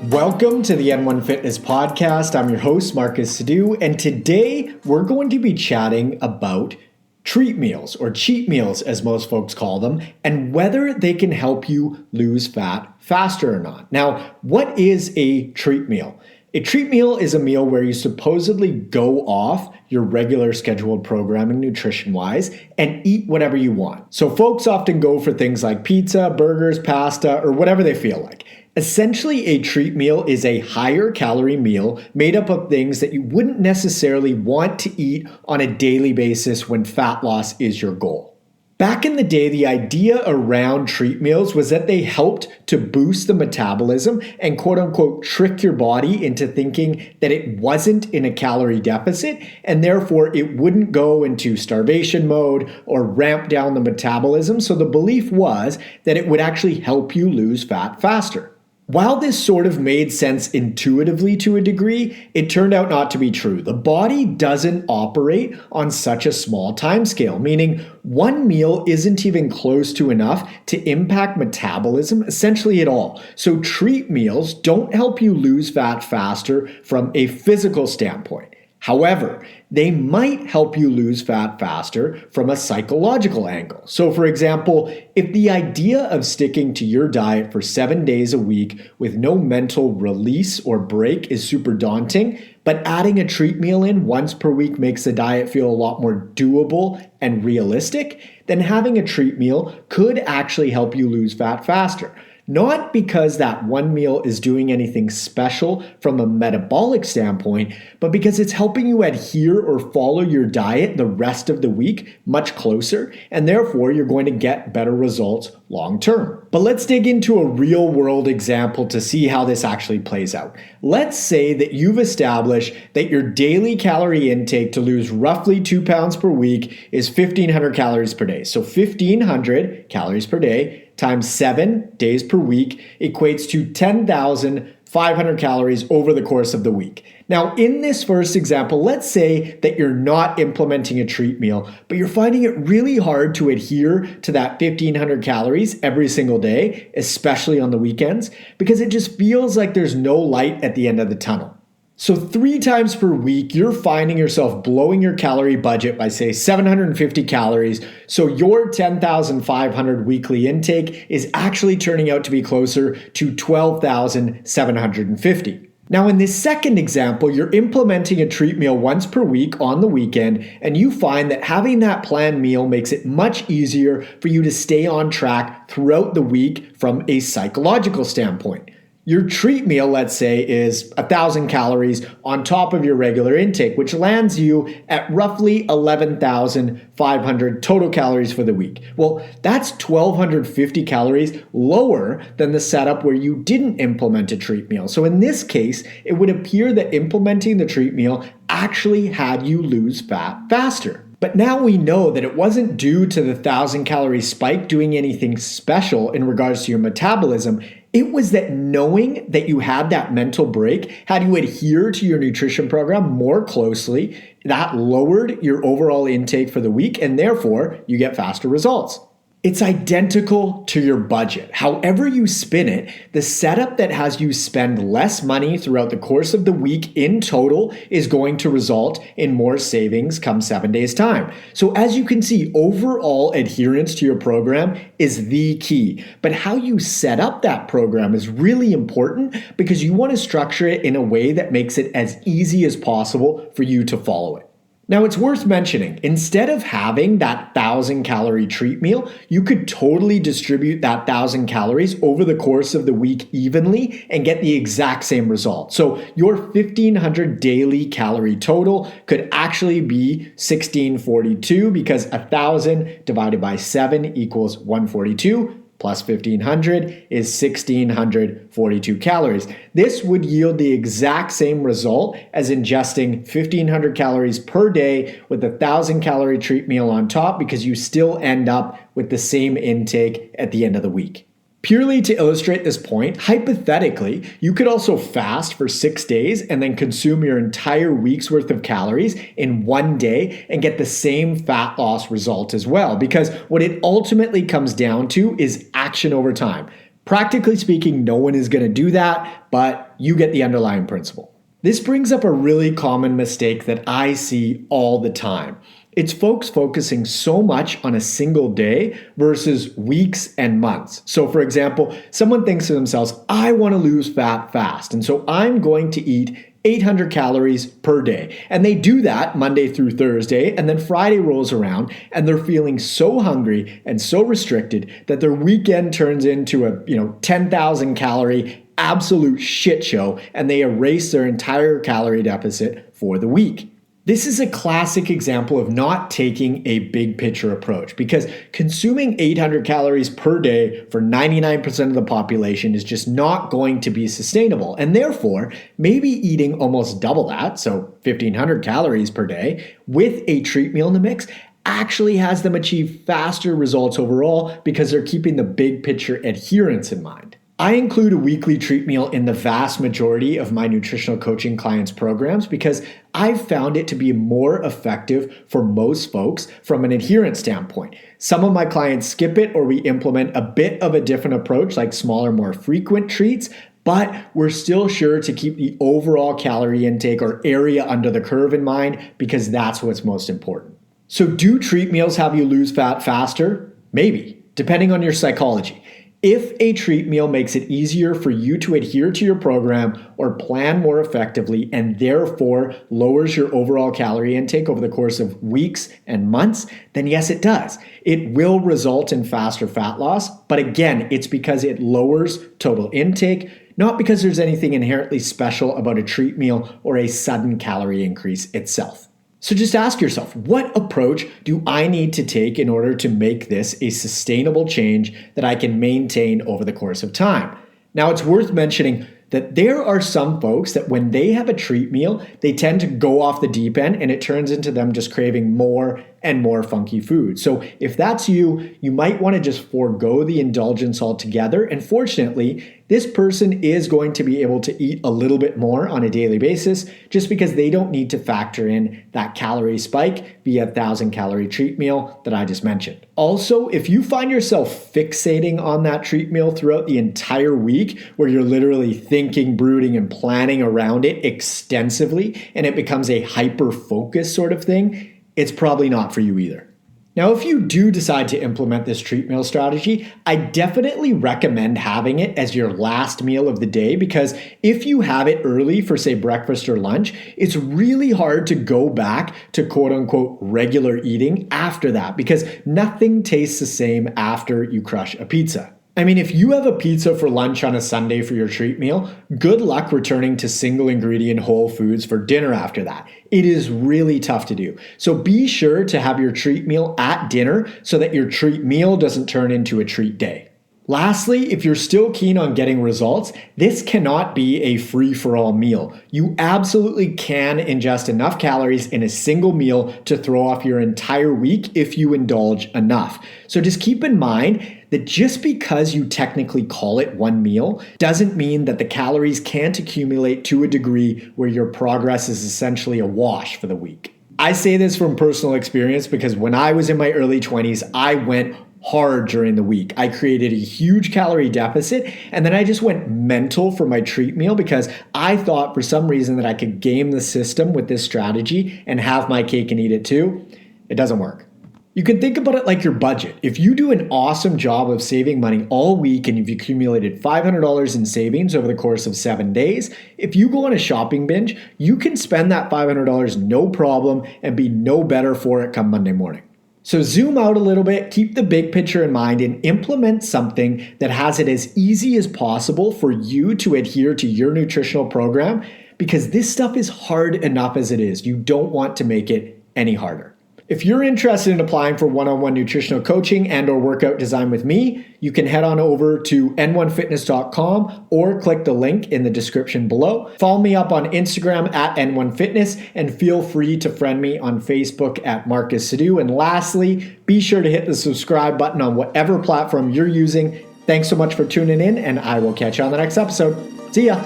Welcome to the N1 Fitness Podcast. I'm your host, Marcus Sadu, and today we're going to be chatting about treat meals, or cheat meals as most folks call them, and whether they can help you lose fat faster or not. Now, what is a treat meal? A treat meal is a meal where you supposedly go off your regular scheduled programming nutrition-wise and eat whatever you want. So folks often go for things like pizza, burgers, pasta, or whatever they feel like. Essentially, a treat meal is a higher calorie meal made up of things that you wouldn't necessarily want to eat on a daily basis when fat loss is your goal. Back in the day, the idea around treat meals was that they helped to boost the metabolism and quote unquote trick your body into thinking that it wasn't in a calorie deficit and therefore it wouldn't go into starvation mode or ramp down the metabolism. So the belief was that it would actually help you lose fat faster. While this sort of made sense intuitively to a degree, it turned out not to be true. The body doesn't operate on such a small timescale, meaning one meal isn't even close to enough to impact metabolism essentially at all. So treat meals don't help you lose fat faster from a physical standpoint. However, they might help you lose fat faster from a psychological angle. So for example, if the idea of sticking to your diet for 7 days a week with no mental release or break is super daunting, but adding a treat meal in once per week makes the diet feel a lot more doable and realistic, then having a treat meal could actually help you lose fat faster. Not because that one meal is doing anything special from a metabolic standpoint, but because it's helping you adhere or follow your diet the rest of the week much closer, and therefore you're going to get better results long term. But let's dig into a real world example to see how this actually plays out. Let's say that you've established that your daily calorie intake to lose roughly 2 pounds per week is 1,500 calories per day. So 1,500 calories per day times 7 days per week equates to 10,500 calories over the course of the week. Now, in this first example, let's say that you're not implementing a treat meal, but you're finding it really hard to adhere to that 1,500 calories every single day, especially on the weekends, because it just feels like there's no light at the end of the tunnel. So 3 times per week, you're finding yourself blowing your calorie budget by, say, 750 calories. So your 10,500 weekly intake is actually turning out to be closer to 12,750. Now, in this second example, you're implementing a treat meal once per week on the weekend, and you find that having that planned meal makes it much easier for you to stay on track throughout the week from a psychological standpoint. Your treat meal, let's say, is 1,000 calories on top of your regular intake, which lands you at roughly 11,500 total calories for the week. Well, that's 1,250 calories lower than the setup where you didn't implement a treat meal. So in this case, it would appear that implementing the treat meal actually had you lose fat faster. But now we know that it wasn't due to the 1,000 calorie spike doing anything special in regards to your metabolism. It was that knowing that you had that mental break, had you adhere to your nutrition program more closely, that lowered your overall intake for the week, and therefore you get faster results. It's identical to your budget. However you spin it, the setup that has you spend less money throughout the course of the week in total is going to result in more savings come 7 days' time. So as you can see, overall adherence to your program is the key. But how you set up that program is really important because you want to structure it in a way that makes it as easy as possible for you to follow it. Now, it's worth mentioning, instead of having that 1,000 calorie treat meal, you could totally distribute that 1,000 calories over the course of the week evenly and get the exact same result. So your 1,500 daily calorie total could actually be 1,642 because 1,000 divided by 7 equals 142. Plus 1,500 is 1,642 calories. This would yield the exact same result as ingesting 1,500 calories per day with a 1,000 calorie treat meal on top because you still end up with the same intake at the end of the week. Purely to illustrate this point, hypothetically, you could also fast for 6 days and then consume your entire week's worth of calories in 1 day and get the same fat loss result as well. Because what it ultimately comes down to is action over time. Practically speaking, no one is going to do that, but you get the underlying principle. This brings up a really common mistake that I see all the time. It's folks focusing so much on a single day versus weeks and months. So for example, someone thinks to themselves, I want to lose fat fast, and so I'm going to eat 800 calories per day. And they do that Monday through Thursday, and then Friday rolls around and they're feeling so hungry and so restricted that their weekend turns into a 10,000 calorie absolute shit show, and they erase their entire calorie deficit for the week. This is a classic example of not taking a big picture approach, because consuming 800 calories per day for 99% of the population is just not going to be sustainable. And therefore, maybe eating almost double that, so 1,500 calories per day, with a treat meal in the mix actually has them achieve faster results overall because they're keeping the big picture adherence in mind. I include a weekly treat meal in the vast majority of my nutritional coaching clients' programs because I've found it to be more effective for most folks from an adherence standpoint. Some of my clients skip it, or we implement a bit of a different approach, like smaller, more frequent treats, but we're still sure to keep the overall calorie intake or area under the curve in mind because that's what's most important. So do treat meals have you lose fat faster? Maybe, depending on your psychology. If a treat meal makes it easier for you to adhere to your program or plan more effectively and therefore lowers your overall calorie intake over the course of weeks and months, then yes, it does. It will result in faster fat loss, but again, it's because it lowers total intake, not because there's anything inherently special about a treat meal or a sudden calorie increase itself. So just ask yourself, what approach do I need to take in order to make this a sustainable change that I can maintain over the course of time? Now, it's worth mentioning that there are some folks that when they have a treat meal, they tend to go off the deep end and it turns into them just craving more and more funky food. So if that's you, you might want to just forego the indulgence altogether. And fortunately, this person is going to be able to eat a little bit more on a daily basis just because they don't need to factor in that calorie spike via 1,000 calorie treat meal that I just mentioned. Also, if you find yourself fixating on that treat meal throughout the entire week, where you're literally thinking, brooding, and planning around it extensively, and it becomes a hyper-focus sort of thing, it's probably not for you either. Now, if you do decide to implement this treat meal strategy, I definitely recommend having it as your last meal of the day, because if you have it early for, say, breakfast or lunch, it's really hard to go back to quote unquote regular eating after that, because nothing tastes the same after you crush a pizza. I mean, if you have a pizza for lunch on a Sunday for your treat meal, good luck returning to single ingredient whole foods for dinner after that. It is really tough to do. So be sure to have your treat meal at dinner so that your treat meal doesn't turn into a treat day. Lastly, if you're still keen on getting results, this cannot be a free-for-all meal. You absolutely can ingest enough calories in a single meal to throw off your entire week if you indulge enough. So just keep in mind that just because you technically call it one meal doesn't mean that the calories can't accumulate to a degree where your progress is essentially a wash for the week. I say this from personal experience because when I was in my early 20s, I went hard during the week. I created a huge calorie deficit, and then I just went mental for my treat meal because I thought for some reason that I could game the system with this strategy and have my cake and eat it too. It doesn't work. You can think about it like your budget. If you do an awesome job of saving money all week and you've accumulated $500 in savings over the course of 7 days, if you go on a shopping binge, you can spend that $500 no problem and be no better for it come Monday morning. So zoom out a little bit, keep the big picture in mind, and implement something that has it as easy as possible for you to adhere to your nutritional program, because this stuff is hard enough as it is. You don't want to make it any harder. If you're interested in applying for one-on-one nutritional coaching and or workout design with me, you can head on over to n1fitness.com or click the link in the description below. Follow me up on Instagram at n1fitness, and feel free to friend me on Facebook at Marcus Sadhu. And lastly, be sure to hit the subscribe button on whatever platform you're using. Thanks so much for tuning in, and I will catch you on the next episode. See ya.